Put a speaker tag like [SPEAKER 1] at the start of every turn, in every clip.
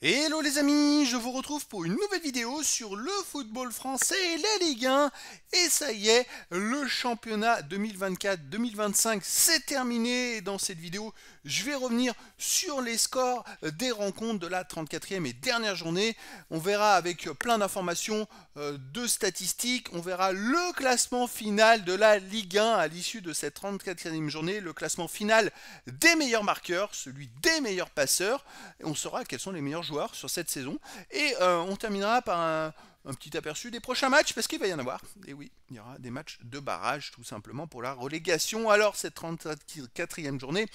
[SPEAKER 1] Hello les amis, je vous retrouve pour une nouvelle vidéo sur le football français et la Ligue 1. Et ça y est, le championnat 2024-2025 c'est terminé. Et dans cette vidéo, je vais revenir sur les scores des rencontres de la 34e et dernière journée. On verra avec plein d'informations, de statistiques, on verra le classement final de la Ligue 1 à l'issue de cette 34e journée, le classement final des meilleurs marqueurs, celui des meilleurs passeurs. Et on saura quels sont les meilleurs joueurs sur cette saison. Et on terminera par un petit aperçu des prochains matchs, parce qu'il va y en avoir. Et oui, il y aura des matchs de barrage, tout simplement, pour la relégation. Alors, cette 34e journée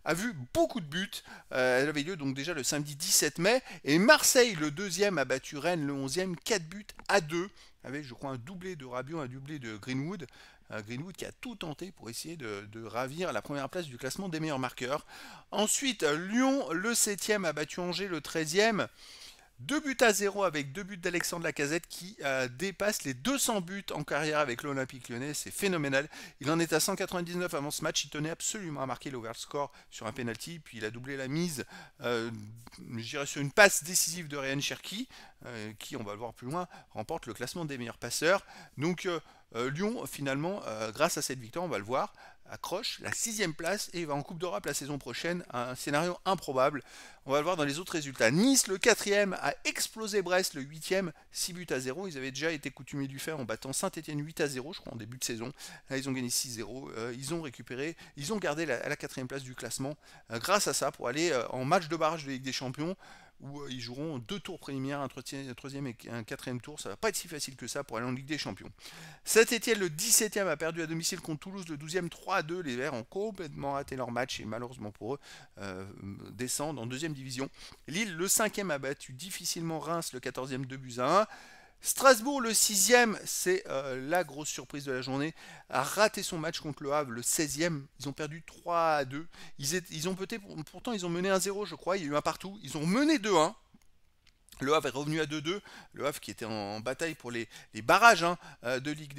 [SPEAKER 1] a vu beaucoup de buts. Elle avait lieu donc déjà le samedi 17 mai. Et Marseille, le deuxième, a battu Rennes, le 11e, 4 buts à 2. Avec, je crois, un doublé de Rabiot, un doublé de Greenwood. Greenwood qui a tout tenté pour essayer de ravir la première place du classement des meilleurs marqueurs. Ensuite, Lyon, le 7e, a battu Angers, le 13e. 2 buts à 0 avec 2 buts d'Alexandre Lacazette qui dépasse les 200 buts en carrière avec l'Olympique Lyonnais. C'est phénoménal. Il en est à 199 avant ce match. Il tenait absolument à marquer l'overscore sur un penalty. Puis il a doublé la mise, je dirais, sur une passe décisive de Ryan Cherki, qui, on va le voir plus loin, remporte le classement des meilleurs passeurs. Donc Lyon, finalement, grâce à cette victoire, on va le voir, accroche la 6e place et va en Coupe d'Europe la saison prochaine. Un scénario improbable. On va le voir dans les autres résultats. Nice, le 4e, a explosé Brest, le 8e, 6 buts à 0. Ils avaient déjà été coutumiers du faire en battant Saint-Etienne 8 à 0, je crois, en début de saison. Là, ils ont gagné 6-0. Ils ont récupéré, ils ont gardé la 4e place du classement grâce à ça pour aller en match de barrage de Ligue des Champions, où ils joueront 2 tours préliminaires, un troisième et un quatrième tour. Ça va pas être si facile que ça pour aller en Ligue des Champions. Saint-Etienne, le 17e, a perdu à domicile contre Toulouse, le 12e, 3-2. Les Verts ont complètement raté leur match et malheureusement pour eux, descendent en deuxième division. Lille, le 5e, a battu difficilement Reims, le 14e, 2 buts à 1. Strasbourg, le 6e, c'est la grosse surprise de la journée, a raté son match contre le Havre, le 16e. Ils ont perdu 3-2. Ils ont peut-être, pourtant, ils ont mené 1-0, je crois. Il y a eu un partout. Ils ont mené 2-1. Le Havre est revenu à 2-2. Le Havre qui était en bataille pour les barrages, hein, de Ligue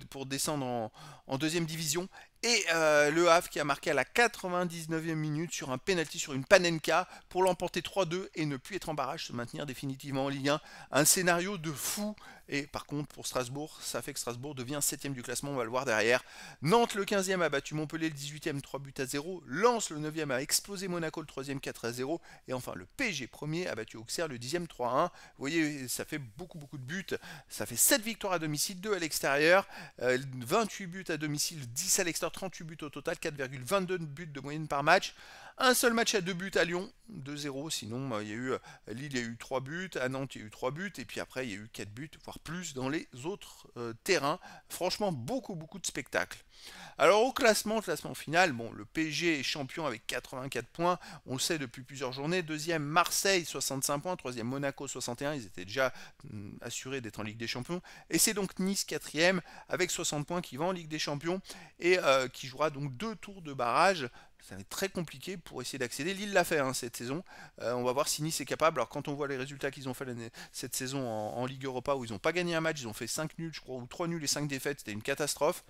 [SPEAKER 1] pour descendre en deuxième division. Et le Havre qui a marqué à la 99e minute sur un penalty sur une Panenka pour l'emporter 3-2 et ne plus être en barrage, se maintenir définitivement en Ligue 1. Un scénario de fou. Et par contre, pour Strasbourg, ça fait que Strasbourg devient 7e du classement, on va le voir derrière. Nantes, le 15e, a battu Montpellier, le 18e, 3 buts à 0. Lens, le 9e, a explosé Monaco, le 3e, 4 à 0. Et enfin, le PSG, premier, a battu Auxerre, le 10e, 3 à 1. Vous voyez, ça fait beaucoup de buts. Ça fait 7 victoires à domicile, 2 à l'extérieur. 28 buts à domicile, 10 à l'extérieur, 38 buts au total, 4,22 buts de moyenne par match. Un seul match à 2 buts à Lyon, 2-0. Sinon, il y a eu Lille, il y a eu 3 buts. À Nantes, il y a eu 3 buts. Et puis après, il y a eu 4 buts, voire plus dans les autres terrains. Franchement, beaucoup de spectacles. Alors au classement final, bon, le PSG est champion avec 84 points, on le sait depuis plusieurs journées. Deuxième, Marseille, 65 points. Troisième, Monaco, 61. Ils étaient déjà assurés d'être en Ligue des Champions. Et c'est donc Nice, quatrième, avec 60 points, qui va en Ligue des Champions et qui jouera donc 2 tours de barrage. Ça va être très compliqué pour essayer d'accéder. Lille l'a fait, hein, cette saison. On va voir si Nice est capable. Alors quand on voit les résultats qu'ils ont fait cette saison en Ligue Europa, où ils n'ont pas gagné un match, ils ont fait 5 nuls, je crois, ou 3 nuls et 5 défaites, c'était une catastrophe.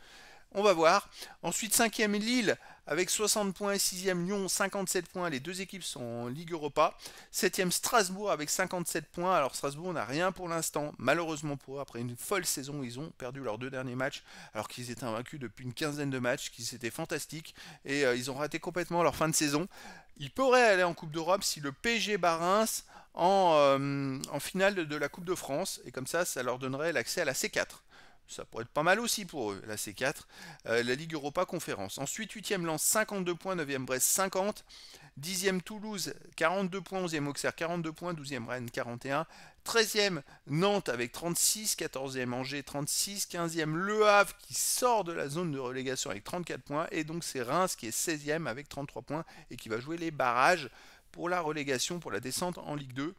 [SPEAKER 1] On va voir. Ensuite, 5e Lille avec 60 points et 6e Lyon 57 points. Les deux équipes sont en Ligue Europa. 7e Strasbourg avec 57 points. Alors Strasbourg n'a rien pour l'instant. Malheureusement pour eux, après une folle saison, ils ont perdu leurs 2 derniers matchs alors qu'ils étaient invaincus depuis une quinzaine de matchs, qui étaient fantastiques. Et ils ont raté complètement leur fin de saison. Ils pourraient aller en Coupe d'Europe si le PSG bat Reims en finale de la Coupe de France. Et comme ça leur donnerait l'accès à la C4. Ça pourrait être pas mal aussi pour eux, la C4, la Ligue Europa Conférence. Ensuite, 8e Lens, 52 points, 9e Brest, 50. 10e Toulouse, 42 points, 11e Auxerre, 42 points, 12e Rennes, 41. 13e Nantes avec 36, 14e Angers, 36, 15e Le Havre qui sort de la zone de relégation avec 34 points. Et donc c'est Reims qui est 16e avec 33 points et qui va jouer les barrages pour la relégation, pour la descente en Ligue 2.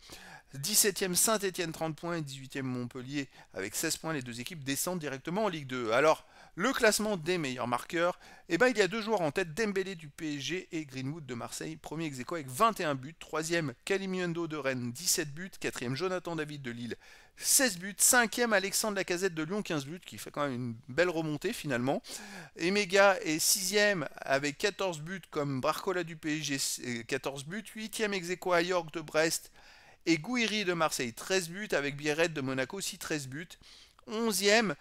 [SPEAKER 1] 17e Saint-Etienne 30 points et 18e Montpellier avec 16 points. Les deux équipes descendent directement en Ligue 2. Alors, le classement des meilleurs marqueurs, eh ben, il y a 2 joueurs en tête, Dembélé du PSG et Greenwood de Marseille, premier ex-aequo avec 21 buts, troisième Kalimundo de Rennes, 17 buts, quatrième Jonathan David de Lille, 16 buts, cinquième Alexandre Lacazette de Lyon, 15 buts, qui fait quand même une belle remontée finalement. Emega est sixième avec 14 buts comme Barcola du PSG, 14 buts, huitième ex-aequo à York de Brest et Gouiri de Marseille, 13 buts, avec Biarritz de Monaco aussi 13 buts. 11e,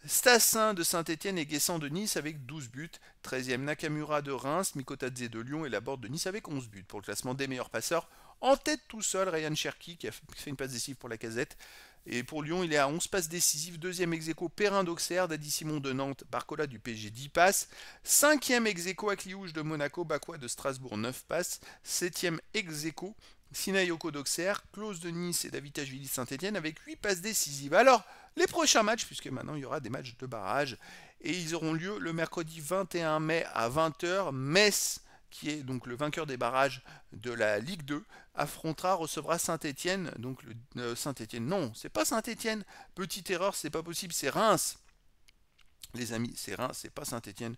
[SPEAKER 1] Stassin de Saint-Etienne et Guessant de Nice avec 12 buts. 13e, Nakamura de Reims, Mikotadze de Lyon et Laborde de Nice avec 11 buts. Pour le classement des meilleurs passeurs, en tête tout seul, Ryan Cherki qui a fait une passe décisive pour la Casette. Et pour Lyon, il est à 11 passes décisives. Deuxième ex-aequo, Perrin d'Auxerre, Dadi Simon de Nantes, Barcola du PSG, 10 passes. Cinquième ex-aequo, Akliouche de Monaco, Bakwa de Strasbourg, 9 passes. Septième ex-aequo, Sinayoko d'Auxerre, Klose de Nice et Davitashvili de Saint-Etienne avec 8 passes décisives. Alors, les prochains matchs, puisque maintenant il y aura des matchs de barrage, et ils auront lieu le mercredi 21 mai à 20h. Metz, qui est donc le vainqueur des barrages de la Ligue 2, recevra Saint-Etienne. Donc Saint-Etienne, non, c'est pas Saint-Etienne. Petite erreur, c'est pas possible, c'est Reims. Les amis, c'est Reims, c'est pas Saint-Etienne.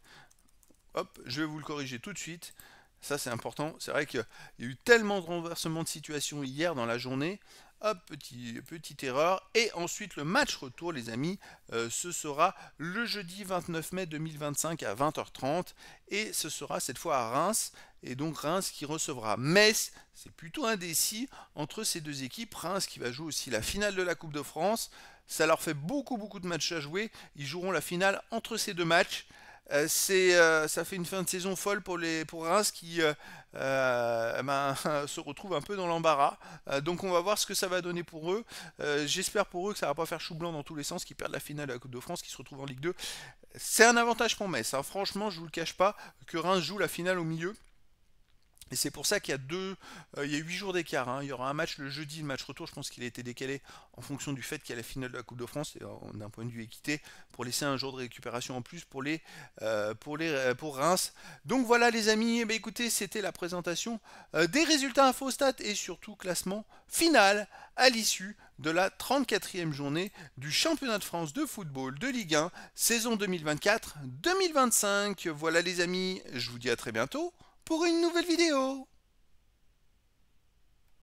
[SPEAKER 1] Hop, je vais vous le corriger tout de suite. Ça, c'est important. C'est vrai qu'il y a eu tellement de renversements de situation hier dans la journée. Hop, petite erreur. Et ensuite, le match retour, les amis, ce sera le jeudi 29 mai 2025 à 20h30. Et ce sera cette fois à Reims. Et donc Reims qui recevra Metz. C'est plutôt indécis entre ces deux équipes. Reims qui va jouer aussi la finale de la Coupe de France. Ça leur fait beaucoup de matchs à jouer. Ils joueront la finale entre ces deux matchs. Ça fait une fin de saison folle pour Reims qui se retrouve un peu dans l'embarras. Donc on va voir ce que ça va donner pour eux. J'espère pour eux que ça va pas faire chou blanc dans tous les sens, qu'ils perdent la finale de la Coupe de France, qu'ils se retrouvent en Ligue 2. C'est un avantage pour Metz, hein. Franchement, je vous le cache pas que Reims joue la finale au milieu. Et c'est pour ça qu'il y a il y a 8 jours d'écart, hein. Il y aura un match le jeudi, le match retour. Je pense qu'il a été décalé en fonction du fait qu'il y a la finale de la Coupe de France et d'un point de vue équité pour laisser un jour de récupération en plus pour Reims. Donc voilà les amis. Eh bien, écoutez, c'était la présentation des résultats Infostat et surtout classement final à l'issue de la 34e journée du championnat de France de football de Ligue 1 saison 2024-2025. Voilà les amis. Je vous dis à très bientôt pour une nouvelle vidéo.